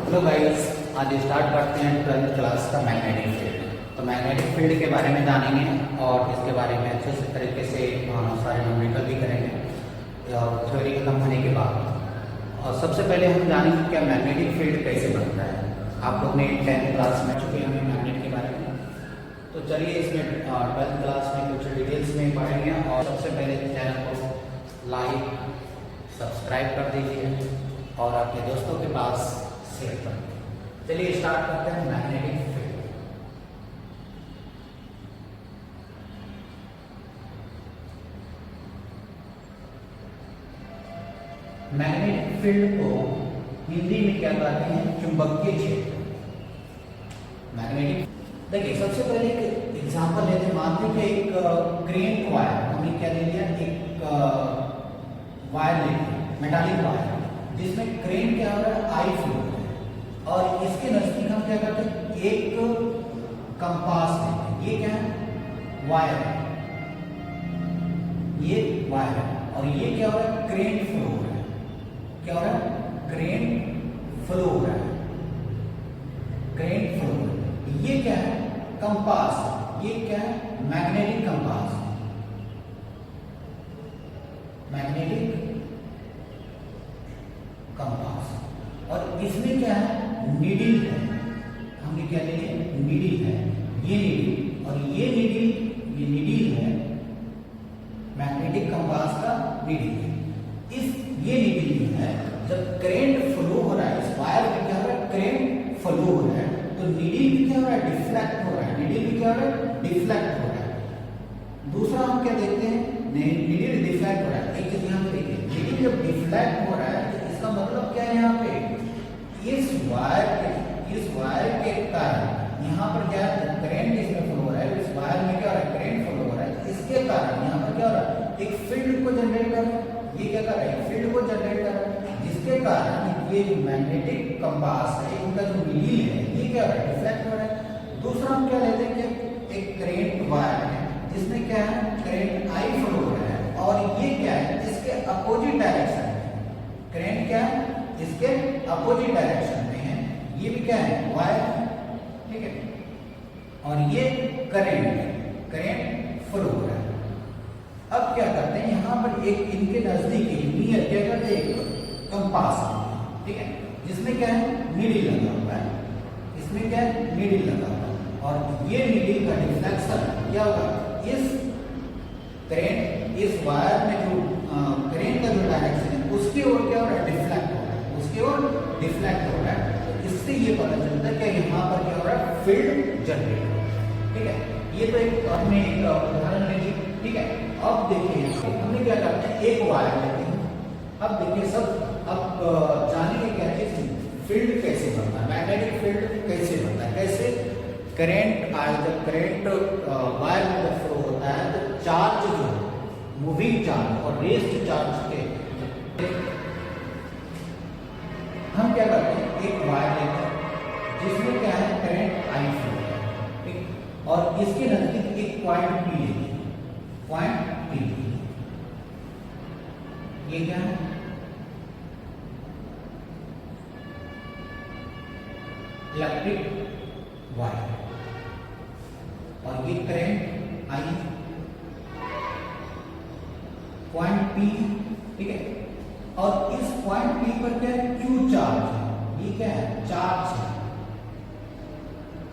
Hello guys, आज start करते हैं 12th क्लास का मैग्नेटिक फील्ड। तो मैग्नेटिक फील्ड के बारे में जानेंगे और इसके बारे में अच्छे से तरीके से सारे न्यूमेरिकल भी करेंगे और थ्योरी खत्म होने के बाद। और सबसे पहले हम जानेंगे क्या मैग्नेटिक फील्ड कैसे बनता है। आप लोग ने 10th क्लास में चुके हैं मैग्नेट के बारे में, तो चलिए इसमें 12th क्लास में कुछ डिटेल्स में पढ़ेंगे। और सबसे पहले चैनल को लाइक सब्सक्राइब कर दीजिए और आपके दोस्तों के पास शेयर कर दीजिए। चलिए स्टार्ट करते हैं मैग्नेटिक फील्ड। मैग्नेटिक फील्ड को हिंदी में क्या कहते हैं? चुंबकीय क्षेत्र। मैग्नेटिक देखिए, सबसे पहले एक एग्जांपल लेते हैं। मानते हैं कि एक क्रेन वायर, हमने क्या ले लिया, एक वायर ले लिया, मेटालिक वायर, जिसमें क्रेन क्या हो रहा है, आई फ्लो है। और इसके नजदीक हम क्या करते हैं, एक कंपास लेते हैं। ये क्या है? वायर है, ये वायर है। और ये क्या हो रहा है? क्रेन फ्लो हो रहा है। क्या हो रहा है? क्रेन फ्लो हो रहा है, क्रेन फ्लो। ये क्या है? कंपास। ये क्या है? Magnetic compass, magnetic compass. और इसमें क्या है? नीडल है। हमने क्या ले लिया? नीडल है। ये नीडल और ये नीडल है, मैग्नेटिक कंपास का नीडल है। ये नीडल है, जब करंट फ्लो हो रहा है इस वायर में, क्या हो रहा है? करंट फ्लो हो रहा है, तो नीडल भी क्या हो रहा है? डिफ्लेक्ट हो रहा है। नीडल भी क्या हो रहा है? डिफ्लेक्ट हो रहा है। दूसरा हम क्या देखते हैं? नीडल डिफ्लेक्ट हो रहा है। एक चीज यहाँ पे देखिए, नीडल जब डिफ्लेक्ट हो रहा है तो इसका मतलब क्या है? यहाँ पे इस वायर के कारण यहाँ पर क्या है? करंट इसमें फ्लो हो रहा है, इस वायर में क्या हो रहा है? करंट फ्लो हो रहा है। इसके कारण यहाँ पर क्या हो रहा है? एक फील्ड को जनरेट कर रहा है। ये क्या कर रहा है? फील्ड को जनरेट कर रहा है, जिसके कारण ये मैग्नेटिक कंपास है, इनका जो नीडल है, ये क्या हो रहा है? डिफ्लेक्ट हो रहा है। दूसरा हम क्या लेते हैं कि एक करंट वायर है, जिसमें क्या है? करंट आई फ्लो हो रहा है, और ये क्या है? इसके अपोजिट डायरेक्शन में। करंट क्या है? इसके अपोजिट डायरेक्शन में है। ये भी क्या है? वायर, ठीक है। और ये करंट फ्लो हो रहा है। अब क्या करते हैं, यहाँ पर एक इनके नजदीक नियर क्या करते हैं? एक कंपास, ठीक है, जिसमें क्या है? नीडल लगा हुआ है। इसमें क्या है? नीडल लगा हुआ है। और ये नीडल का डिफ्लेक्शन क्या होगा? इस करंट, इस वायर में जो करंट का जो डायरेक्शन है, उसकी ओर क्या हो रहा है? डिफ्लेक्ट हो रहा है, उसकी ओर डिफ्लेक्ट हो रहा है। तो इससे ये पता चलता है कि यहाँ पर क्या हो रहा है? फील्ड जनरेट हो रहा है, ठीक है। ये तो एक अपने एक उदाहरण लीजिए, ठीक है। अब देखिए हमने क्या करते हैं, एक वायर लेते हैं। अब देखिए अब जानेंगे क्या चीज, फील्ड कैसे बनता है, मैग्नेटिक फील्ड कैसे बनता है। कैसे? करंट आए, जब करंट वायर में जब फ्लो होता है तो चार्ज जो है, मूविंग चार्ज और रेस्ट चार्ज के हम क्या करते हैं, एक वायर लेते हैं जिसमें क्या है? करंट आई फ्लो है, ठीक। और इसके नजदीक एक पॉइंट पी लेते हैं, पॉइंट पी। ये क्या है? Electric wire. और ये करंट आई, पॉइंट पी, ठीक है। और इस पॉइंट पी पर क्या है? क्यू चार्ज है। ये क्या है? चार्ज है,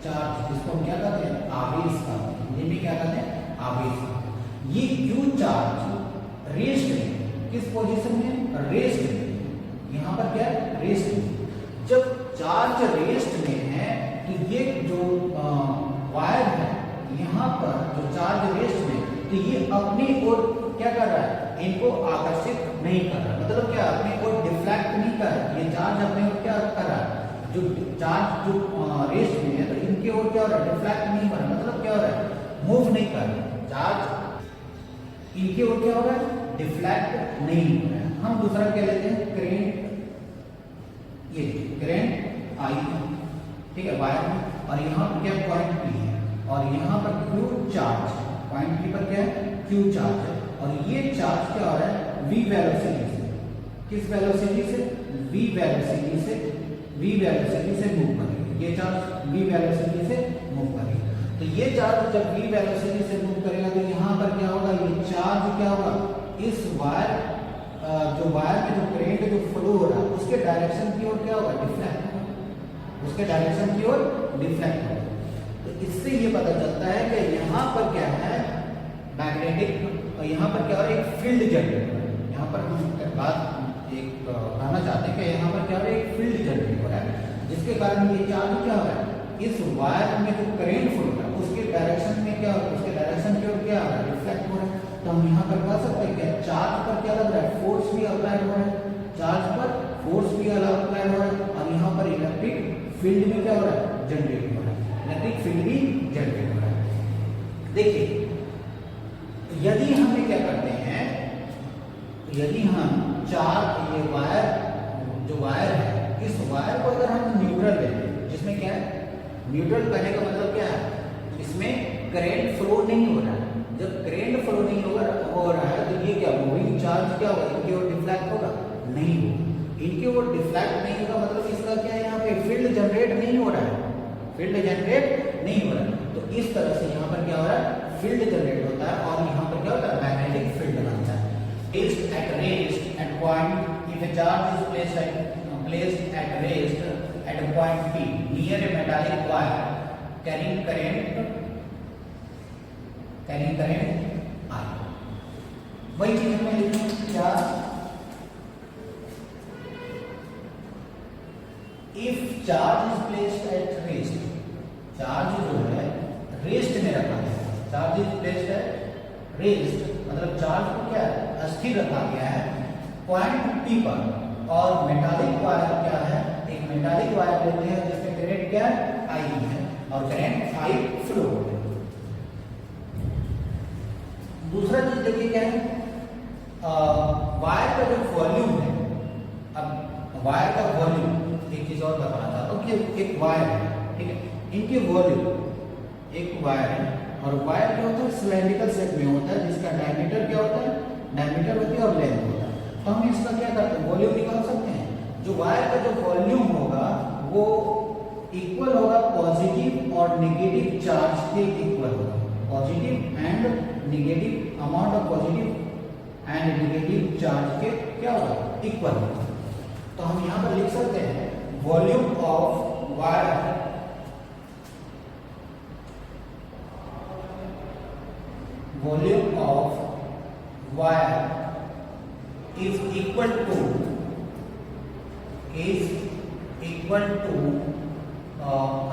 चार्ज, जिसको हम क्या कहते हैं? आवेश कहते हैं। हिंदी में क्या कहते हैं? आवेश। ये क्यू चार्ज रेस्ट में, किस पोजीशन में? रेस्ट में। यहाँ पर क्या है? रेस्ट में। जब चार्ज रेस्ट में है तो ये जो वायर है, यहाँ पर जो चार्ज रेस्ट में, तो ये अपनी ओर क्या कर रहा है? इनको आकर्षित नहीं कर रहा। मतलब क्या? अपनी ओर डिफ्लेक्ट नहीं कर रहा। ये चार्ज अपने ओर क्या कर रहा है? जो चार्ज जो रेस्ट में है, तो इनके ओर क्या हो रहा है? डिफ्लेक्ट नहीं कर रहा। मतलब क्या हो रहा है? मूव नहीं कर रहा। चार्ज इनके ओर क्या हो रहा है? डिफ्लेक्ट नहीं हो रहा है। हम दूसरा क्या लेते हैं? करंट, ये करंट आई, ठीक है, वायर में। और यहाँ पर क्या? पॉइंट पी है, और यहाँ पर क्यू चार्ज, पॉइंट पी पर क्या है? क्यू चार्ज है। और ये चार्ज क्या हो रहा है? वी वेलोसिटी से, किस वेलोसिटी से? वी वेलोसिटी से v वेलोसिटी से मूव करेगा, ये चार्ज v वेलोसिटी से मूव करेगा। तो ये चार्ज जब v वेलोसिटी से मूव करेगा तो यहाँ पर क्या होगा, ये चार्ज क्या होगा, इस वायर जो वायर में जो करंट जो फ्लो हो रहा है उसके डायरेक्शन की ओर क्या होगा, डिफ्लेक्ट होगा, उसके डायरेक्शन की ओर डिफ्लेक्ट होगा। तो इससे ये पता चलता है कि यहाँ पर क्या है, मैग्नेटिक, और यहाँ पर क्या हो रहा है, एक फील्ड जनरेट हो रहा है। यहाँ पर हम बात एक कहना चाहते हैं कि यहाँ पर क्या हो रहा है, एक फील्ड जनरेट हो रहा है, जिसके कारण ये चार्ज क्या हो रहा है, इस वायर में जो करंट फ्लो हो रहा है उसके डायरेक्शन में क्या हो रहा है, उसके डायरेक्शन की ओर क्या हो रहा है, रिफ्लेक्ट हो रहा है। तो हम यहाँ पर कह सकते हैं कि चार्ज पर क्या लग रहा है, फोर्स भी अप्लाई हो रहा है, चार्ज पर फोर्स भी अप्लाई हो रहा है, और यहाँ पर इलेक्ट्रिक फील्ड में क्या हो रहा है, जनरेट हो रहा है, इलेक्ट्रिक फील्ड भी जनरेट हो रहा है। देखिए यदि हम क्या करते हैं, यदि हम ये वायर, जो वायर है, इस वायर को अगर हम न्यूट्रल लें, जिसमें क्या है, न्यूट्रल करने का मतलब क्या है, इसमें करंट फ्लो नहीं हो रहा है। जब करंट फ्लो नहीं हो रहा है तो ये क्या, मूविंग चार्ज क्या होगा, इनकी ओर डिफ्लेक्ट होगा, नहीं होगा, इनकी ओर डिफ्लेक्ट नहीं होगा, मतलब इसका क्या है, यहाँ पे फील्ड जनरेट नहीं हो रहा है, फील्ड जनरेट नहीं हो रहा है। तो इस तरह से यहाँ पर क्या हो रहा है, फील्ड जनरेट होता है, और यहाँ पर क्या होता है, मैग्नेटिक फील्ड बनता है। Placed at rest at point, if a charge is placed at rest at a point P near a metallic wire carrying current I, वही चीज हमें लिखना क्या, if charge is placed at rest, charge जो है rest में रखा है, charge is placed at rest, मतलब चार्ज को क्या है, अस्थिर रखा गया है पॉइंट P पर, और मेटालिक वायर क्या है, एक मेटालिक वायर लेते हैं जिसमें करंट क्या है, I है, और करंट I फ्लो हो रहा है। दूसरा चीज देखिए क्या है, वायर का जो वॉल्यूम है, अब वायर का वॉल्यूम, एक चीज और बताना चाहता हूँ कि एक वायर है, ठीक है, इनके वॉल्यूम, एक वायर है, और वायर क्या होता है, सिलेंड्रिकल शेप में होता है, जिसका डायमीटर क्या होता है, डायमीटर होती है और लेंथ होता है। तो हम इसका क्या करते हैं, वॉल्यूम निकाल सकते हैं। जो वायर का जो वॉल्यूम होगा वो इक्वल होगा पॉजिटिव और नेगेटिव चार्ज के इक्वल होगा, positive and negative, amount of positive and negative charge के क्या होगा, इक्वल होगा। तो हम यहाँ पर लिख सकते हैं volume of wire, volume of wire is equal to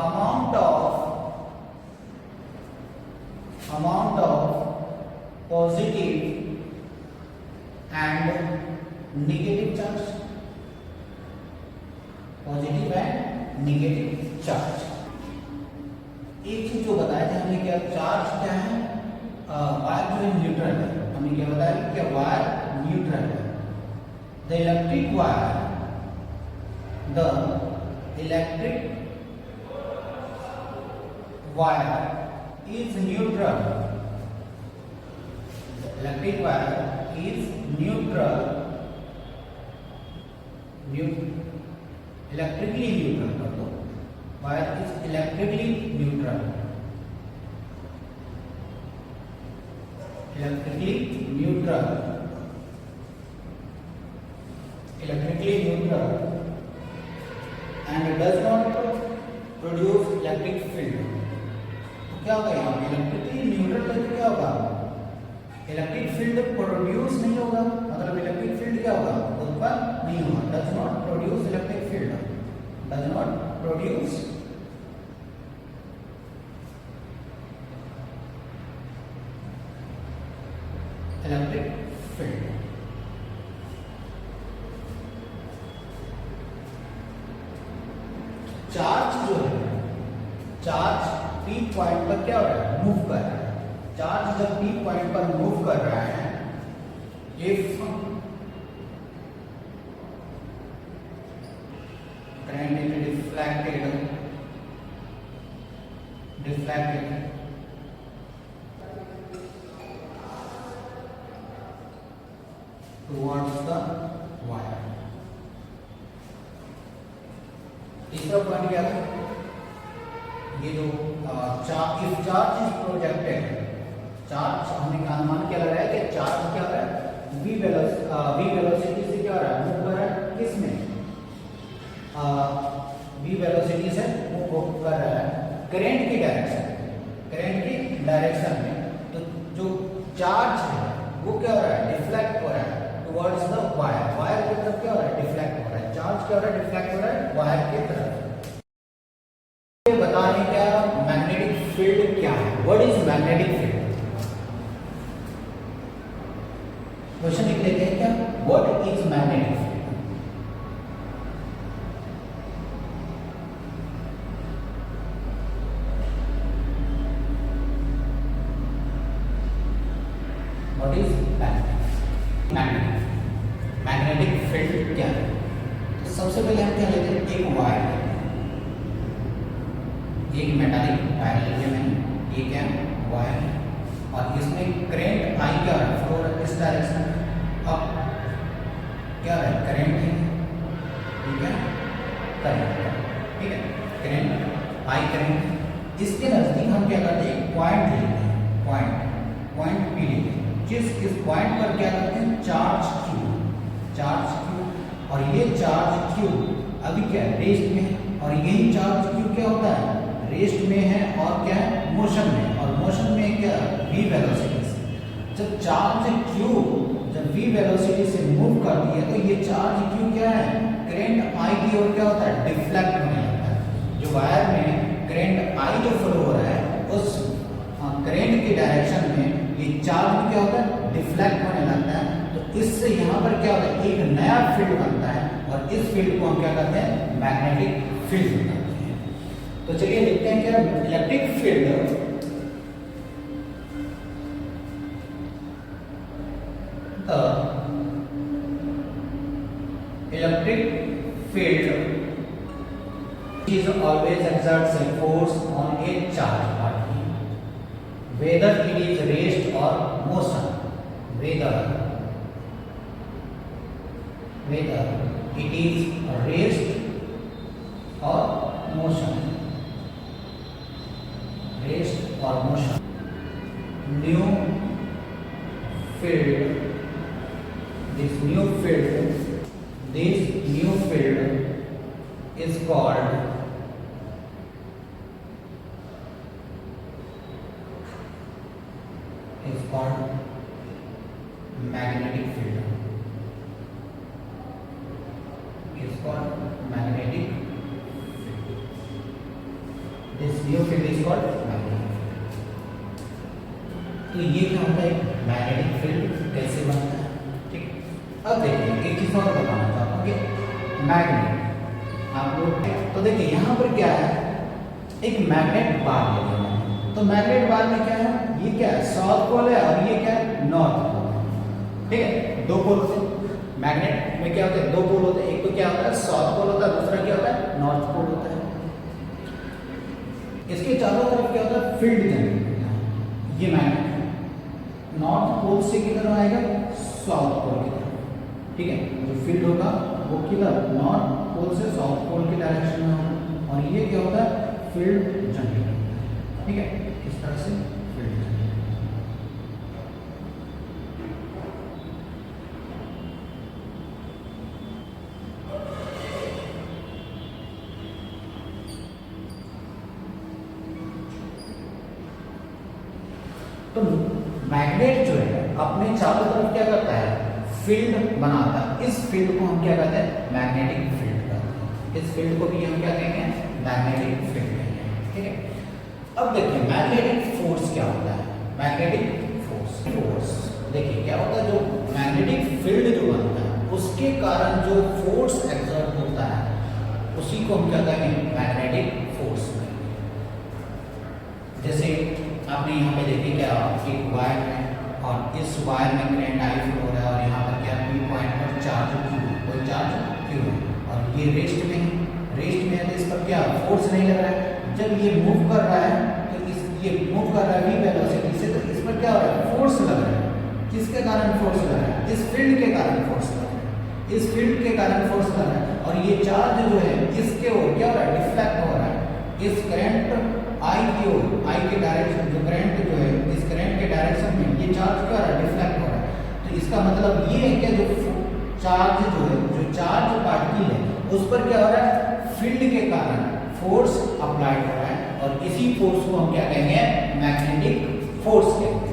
amount of positive and negative charge, positive and negative charge। एक चीज जो बताया था हमने, क्या चार्ज क्या है, वायर जो है न्यूट्रल है, हमने क्या बताया कि क्या वायर न्यूट्रल है। The electric wire is neutral, electric wire is neutral, electrically neutral कर दो, wire is electrically neutral, electrically neutral and does not produce electric field। तो क्या होगा यहाँ पे, इलेक्ट्रिकली न्यूट्रल करके क्या होगा, इलेक्ट्रिक फील्ड प्रोड्यूस नहीं होगा, मतलब इलेक्ट्रिक फील्ड क्या होगा, उत्पन्न नहीं होगा, does not produce electric field, does not produce electric field. Charge जो है, चार्ज P पॉइंट पर क्या हो रहा है, मूव कर रहा है। चार्ज जब P पॉइंट पर मूव कर रहा है, if current is deflected towards the wire, तीसरा पॉइंट क्या था, ये जो if charge is projected, charge हमने का अनुमान क्या लगाया कि चार्ज क्या हो रहा है, v वेलोसिटी से क्या हो रहा है, मूव कर रहा है, किसमें, v वेलोसिटी से मूव कर रहा है करंट की डायरेक्शन में। तो जो चार्ज है वो क्या हो रहा है, डिफ्लेक्ट हो रहा है टुवर्ड्स द वायर की तरफ क्या हो रहा है, डिफ्लेक्ट हो रहा है, चार्ज क्या हो रहा है, डिफ्लेक्ट हो रहा है वायर की तरफ। ये बता रहे क्या मैग्नेटिक फील्ड क्या है, what is magnetic field. Question लिख लेते हैं क्या, what is magnetic field. What is magnetic field क्या है। तो सबसे पहले हम क्या लेते हैं, एक वायर, एक मेटालिक वायर लेते हैं, ये क्या वायर, और इसमें करंट आई क्या है, फ्लो इस डायरेक्शन में, अब क्या है करंट है, ठीक है करंट, ठीक है करंट आई करंट। इसके नजदीक हम क्या करते हैं, पॉइंट लेते हैं, पॉइंट पी लेते हैं, इस पॉइंट पर क्या करते हैं, चार्ज क्यू, और ये चार्ज क्यू अभी क्या है, रेस्ट में है, और यही चार्ज क्यू क्या होता है, रेस्ट में है और क्या है, मोशन में, और मोशन में क्या v वेलोसिटी से। जब चार्ज क्यू जब v वेलोसिटी से मूव करती है तो ये चार्ज क्यू क्या है, करंट आई की ओर क्या होता है, डिफ्लेक्ट होने लगता है। जो वायर में करंट आई जो फ्लो हो रहा है उस करंट की डायरेक्शन में ये चार्ज क्या होता है, डिफ्लेक्ट होने लगता है। तो इससे यहाँ पर क्या होता है, एक नया फील्ड बनता है, और इस फील्ड को हम क्या कहते हैं, मैग्नेटिक फील्ड कहते हैं। तो चलिए देखते हैं क्या electric field, electric field is always exerts a force on a charge particles, whether it is rest or motion, whether it is rest or motion, new field, this new field is called magnetic field, is called magnetic field. This new field is called magnetic field. तो ये क्या होता है, magnetic field कैसे बनता है, ठीक। अब देखिए एक चीज और बताना चाहता हूँ कि मैग्नेट आप लोग, तो देखिए यहाँ पर क्या है, एक मैग्नेट बार ले लेना है। तो मैग्नेट बार में क्या है, ये क्या है, साउथ पोल है, और ये क्या है, नॉर्थ पोल है, ठीक है। दो पोल होते हैं मैग्नेट में, क्या होते हैं, दो पोल होते हैं, एक तो क्या होता है साउथ पोल होता है, दूसरा क्या होता है नॉर्थ पोल होता है। इसके चारों तरफ क्या होता है, फील्ड जनरेट होता है। ये मैग्नेट नॉर्थ पोल से किधर आएगा, साउथ पोल की तरफ, ठीक है। जो फील्ड होगा वो किधर, नॉर्थ पोल से साउथ पोल की डायरेक्शन में होगा, और ये क्या होता है, फील्ड जनरेट होता है, ठीक है। इस तरह से फील्ड जनरेट। तो मैग्नेट जो है अपने चारों तरफ क्या करता है, फील्ड बनाता है। इस फील्ड को हम क्या कहते हैं, मैग्नेटिक फील्ड कहते हैं। इस फील्ड को भी हम क्या कहेंगे, मैग्नेटिक फील्ड कहेंगे, ठीक है। अब देखिए मैग्नेटिक फोर्स क्या होता है, मैग्नेटिक फोर्स देखिए क्या होता है, जो मैग्नेटिक फील्ड जो बनता है उसके कारण जो फोर्स एक्सर्ट होता है उसी को हम क्या कहेंगे, मैग्नेटिक फोर्स कहेंगे। जैसे आपने यहाँ पे देखिए क्या, एक वायर है और इस वायर में करंट आई फ्लो हो रहा है, और यहाँ पर क्या पी पॉइंट पर चार्ज क्यू, कोई चार्ज क्यू है, और ये रेस्ट में है, तो इस पर क्या फोर्स नहीं लग रहा है। जब ये मूव कर रहा है तो ये मूव कर रहा है v वेलोसिटी से, तो इस पर क्या हो रहा है, फोर्स लग रहा है। किसके कारण फोर्स लग रहा है, इस फील्ड के कारण फोर्स लग रहा है, इस फील्ड के कारण फोर्स लग रहा है। और ये चार्ज जो है इसके ओर क्या हो रहा है, की ओर, आई के डायरेक्शन, जो करंट जो है इस करंट के डायरेक्शन में ये चार्ज क्या हो रहा है, डिफ्लेक्ट हो रहा है। तो इसका मतलब ये है कि जो चार्ज जो है, जो चार्ज पार्टिकल है उस पर क्या हो रहा है, फील्ड के कारण फोर्स अप्लाइड हो रहा है, और इसी फोर्स को हम क्या कहेंगे, मैग्नेटिक फोर्स कहेंगे।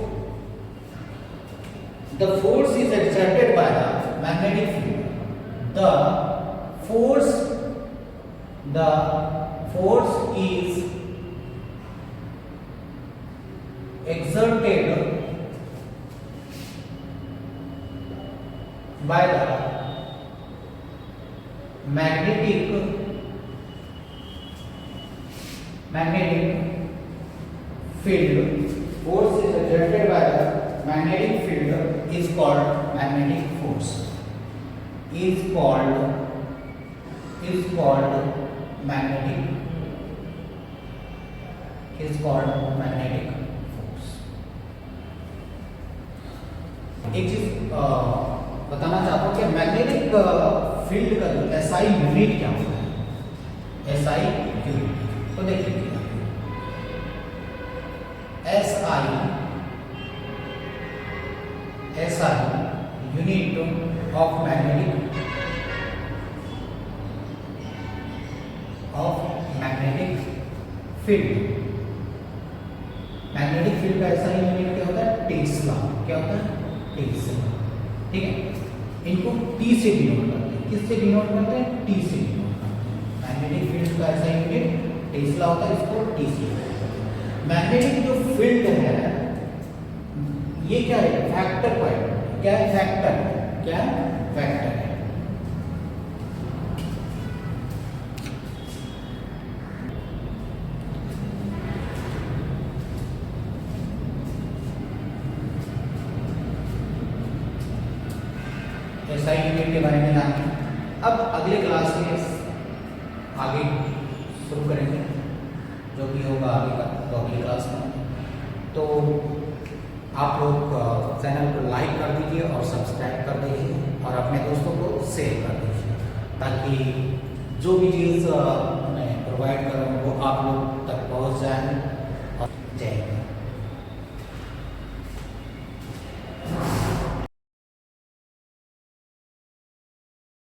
The force is exerted by the magnetic field. The force is exerted by the magnetic field. Force is exerted by the magnetic field is called magnetic force. Is called magnetic force. एक चीज बताना चाहता हूँ कि magnetic field का जो SI unit क्या होता है, एसआई यूनिट तो देखिए, SI unit of magnetic field. Magnetic field का ऐसा यूनिट क्या होता है, टेस्ला। क्या होता है, टेस्ला। ठीक है, इनको टी से डिनोट करते हैं। किससे डिनोट करते हैं, टी से डिनोट करते हैं। मैग्नेटिक फील्ड का ऐसा यूनिट टेस्ला होता है, इसको टी से। मैग्नेटिक जो फील्ड है ये क्या है, फैक्टर पॉइंट। क्या है, फैक्टर। क्या है, फैक्टर है। एसआई यूनिट के बारे में जानेंगे। अब अगले क्लास में आगे शुरू करेंगे, जो भी होगा आगे का तो अगली क्लास में। तो आप लोग चैनल को लाइक कर दीजिए और सब्सक्राइब कर दीजिए और अपने दोस्तों को शेयर कर दीजिए, ताकि जो भी चीज़ मैं प्रोवाइड कर रहा हूँ वो आप लोग